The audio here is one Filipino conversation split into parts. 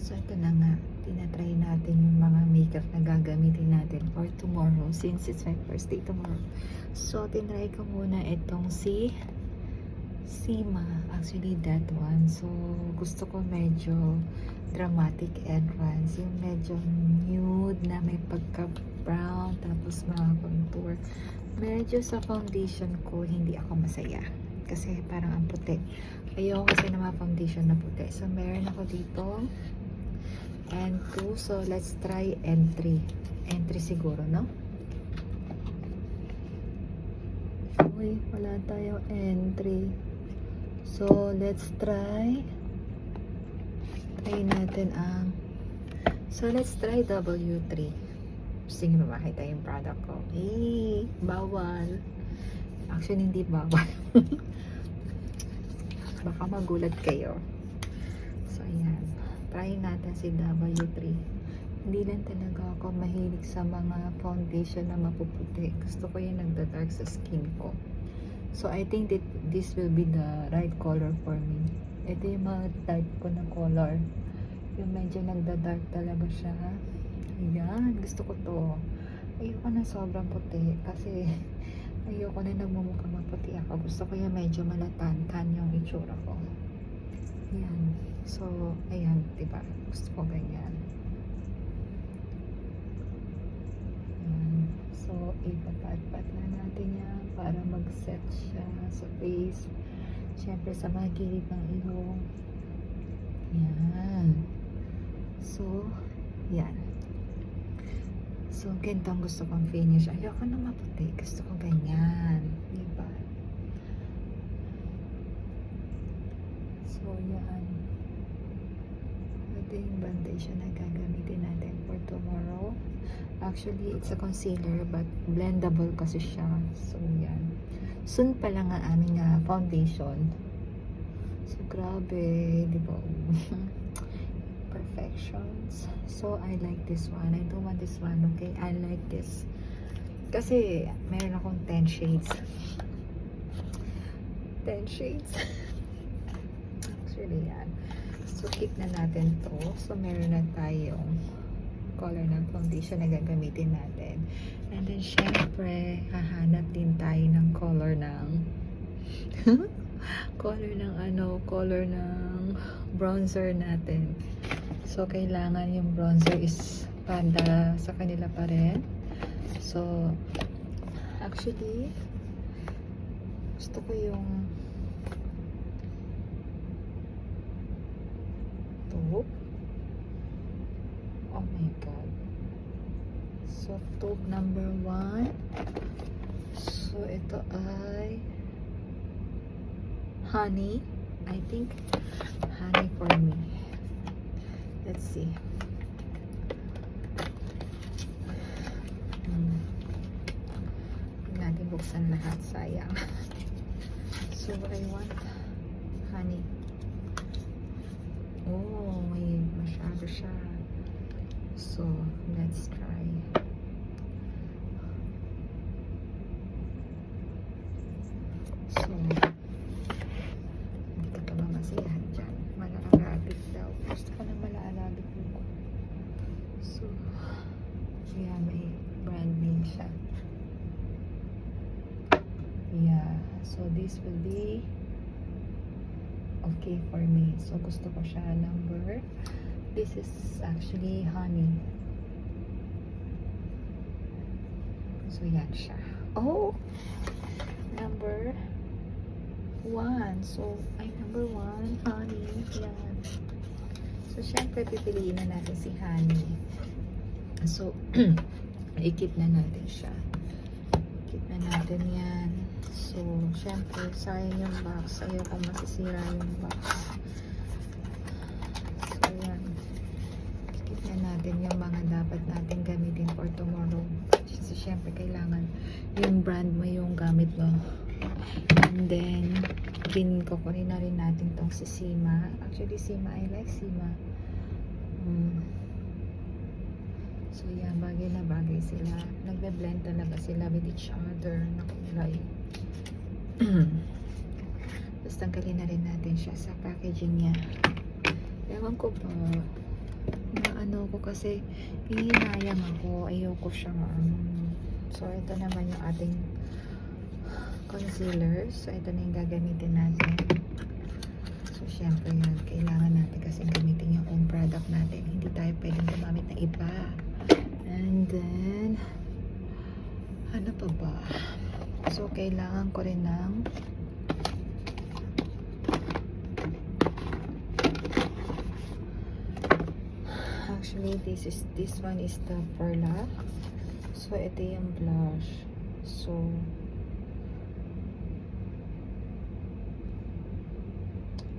So, ito na nga. Tinatry natin yung mga makeup na gagamitin natin for tomorrow since it's my first day tomorrow. So, tinry ko muna itong si Sima. Actually, that one. So, gusto ko medyo dramatic entrance. Yung medyo nude na may pagka-brown tapos mga contour. Medyo sa foundation ko, hindi ako masaya. Kasi parang ang puti. Ayoko kasi na mga foundation na puti. So, meron ako dito N2. So, let's try N3. N3 siguro, no? Uy, wala tayo N3. So, let's try natin ang let's try W3. Gusto nyo ba makita yung product ko? Eh, bawal. Actually, hindi bawal. Baka magulat kayo. So, ayan. Try natin si W3. Hindi lang talaga ako mahilig sa mga foundation na mapuputi. Gusto ko yung nagda-dark sa skin ko. So, I think that this will be the right color for me. Ito yung mga type ko na color. Yung medyo nagda-dark talaga siya. Ayan. Gusto ko to. Ayoko na sobrang puti. Kasi ayoko na nagmumukha maputi ako. Gusto ko yung medyo malatan-tan yung itsura ko. Ayan. So, ayan. Diba? Gusto ko ganyan. Ayan. So, ipapat-pat na natin yan para mag-set siya sa face. Siyempre, sa mga gilid ng ilong. Ayan. So, yan. So, ganito ang gusto kong finish. Ayoko na maputi. Gusto ko ganyan. Diba? So, yan. Ito yung foundation na gagamitin natin for tomorrow. Actually, it's a concealer but blendable kasi siya. So, yan. Soon pa lang ang aming foundation. So, grabe. Diba? Perfections. So, I like this one. I don't want this one, okay? I like this. Kasi, meron akong 10 shades. 10 shades. Actually, yan. So, keep na natin to. So, meron na tayong color ng foundation na gagamitin natin. And then, syempre, hahanap din tayo ng color ng color ng bronzer natin. So, kailangan yung bronzer is panda sa kanila pa rin. So, actually, gusto ko yung taupe. Oh my God. So, taupe number 1. So, ito ay honey. I think honey for me. Let's see. Hindi natin buksan lahat. Sayang. So, I want honey. Oh, may masyado siya. So, let's try. So, hindi ka ba masiyahan dyan? Mala-Arabic daw. Gusto ka na mala-Arabic mo. So, yeah, may brand name siya. Yeah, so this will be okay for me. So, gusto ko siya number. This is actually honey. So, yan siya. Oh! Number 1. So, ay, number 1, honey. Yan. So, syempre, pipiliin na natin si honey. So, i-keep na natin siya. Keep na natin yan. So, syempre, sayang yung box. Ayaw kong masisira yung box. So, yan. Keep na natin yung mga dapat natin gamitin for tomorrow. So, syempre, kailangan yung brand mo yung gamit mo. And then, kukunin na rin natin tong si Sima. Actually, Sima, I like Sima. So, yan, bagay na bagay sila. Nagbe-blend talaga sila with each other na kulay. Tapos, tanggalin na rin natin siya sa packaging niya. Ewan ko ba, ko kasi hihinayang ako. Ayoko siyang so, ito naman yung ating concealer. So, ito na yung gagamitin natin. So, syempre yan. Kailangan natin kasi gamitin yung own product natin. Hindi tayo pwedeng gumamit na iba. And then, ano pa ba? So, kailangan ko rin ng actually, this one is the Perla. So, ito yung blush. So,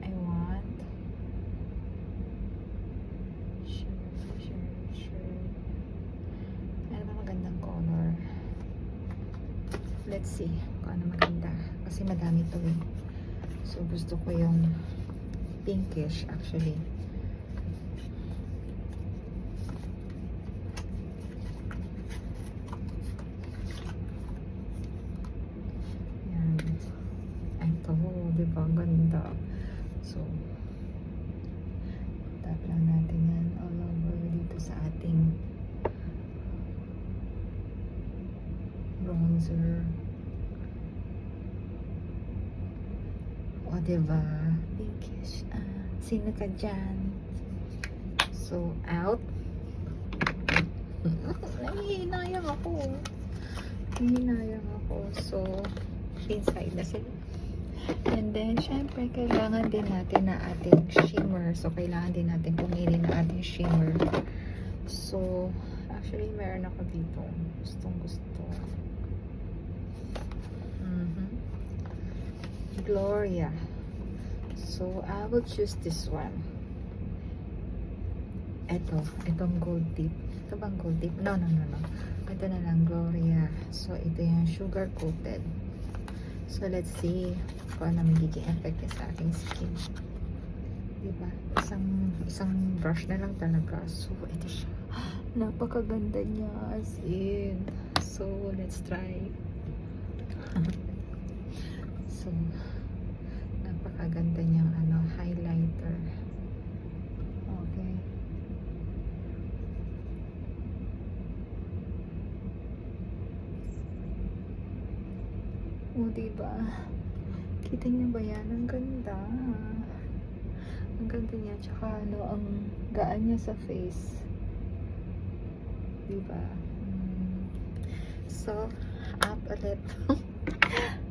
I want sure. Ano ba magandang color? Let's see kung ano maganda. Kasi madami to eh. So, gusto ko yung pinkish actually. Diba? Ang ganda. So, tap lang natin yan all over dito sa ating bronzer. O, diba? Pinkish. Sino ka dyan? So, out. Nahihinayang ako. So, inside na sila. And then, syempre, kailangan din natin na ating shimmer. So, kailangan din natin pumili na ating shimmer. So, actually, meron ako dito. Gustong-gusto. Gloria. So, I will choose this one. Itong gold tip. Ito bang gold tip? No. Ito na lang, Gloria. So, ito yung sugar coated. So, let's see kung ano magiging effect sa aking skin. Diba? Isang brush na lang talaga. So, ito siya. Napakaganda niya as in. So, let's try. So, napakaganda niyang highlighter. Okay. O, diba? Kita niyo ba yan? Ang ganda. Ang ganda niya. Tsaka ang gaan niya sa face. Diba? So, out ulit.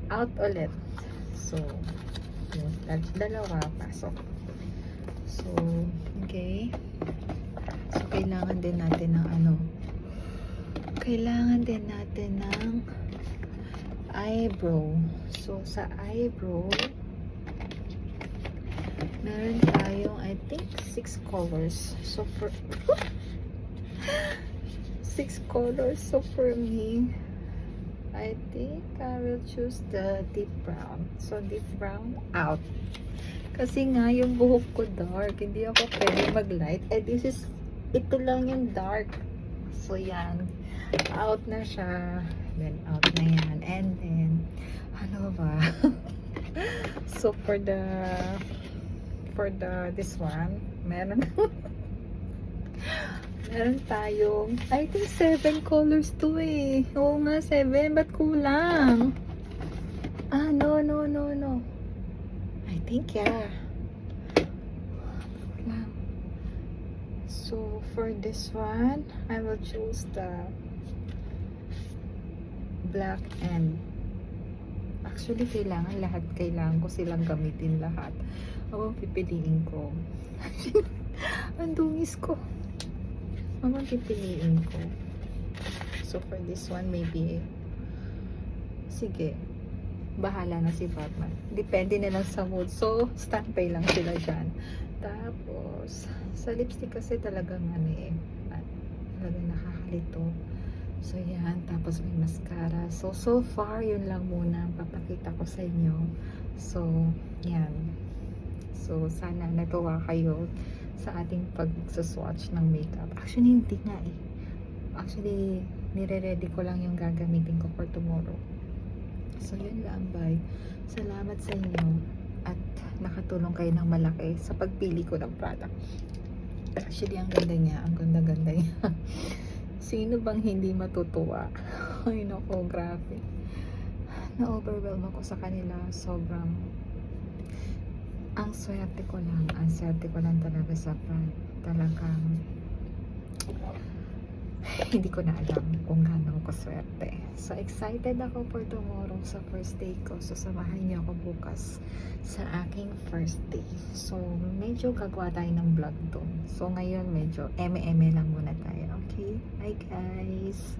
Out ulit. So, yun. Dalawa pasok. So, okay. So, kailangan din natin ng kailangan din natin ng eyebrow. So, sa eyebrow, meron tayong, I think, 6 colors. So, for 6 colors. So, for me, I think I will choose the deep brown. So, deep brown, out. Kasi nga, yung buhok ko dark. Hindi ako pwede mag-light. Ito lang yung dark. So, yan. Out na siya. Then, out na yan. And then, ano ba? So, for this one, meron tayong, I think 7 colors to eh. Oo nga, 7. Ba't kulang? No. I think, yeah. Kulang. So, for this one, I will choose the black and actually, kailangan ko silang gamitin lahat. Ako pipiliin ko. Ang dungis ko. Ako pipiliin ko. So, for this one, maybe sige, bahala na si Batman. Depende na lang sa mood. So, standby lang sila dyan. Tapos, sa lipstick kasi talagang talagang nakakalito. So, yan. Tapos, may mascara. So far, yun lang muna ang papakita ko sa inyo. So, yan. So, sana natuwa kayo sa ating pag-swatch ng makeup. Actually, hindi nga eh. Actually, nire-ready ko lang yung gagamitin ko for tomorrow. So, yun lang. Bye. Salamat sa inyo at nakatulong kayo ng malaki sa pagpili ko ng product. Actually, ang ganda niya. Ang ganda-ganda niya. Sino bang hindi matutuwa? Ay, nako, grabe. Na-overwhelm ako sa kanila. Sobrang, ang swerte ko lang talaga sa talagang, hindi ko na alam kung gaano ako swerte. So, excited ako for tomorrow sa first day ko. So, samahan niyo ako bukas sa aking first day. So, medyo gagawa tayo ng vlog doon. So, ngayon medyo eme-eme lang muna tayo. Okay? Bye guys!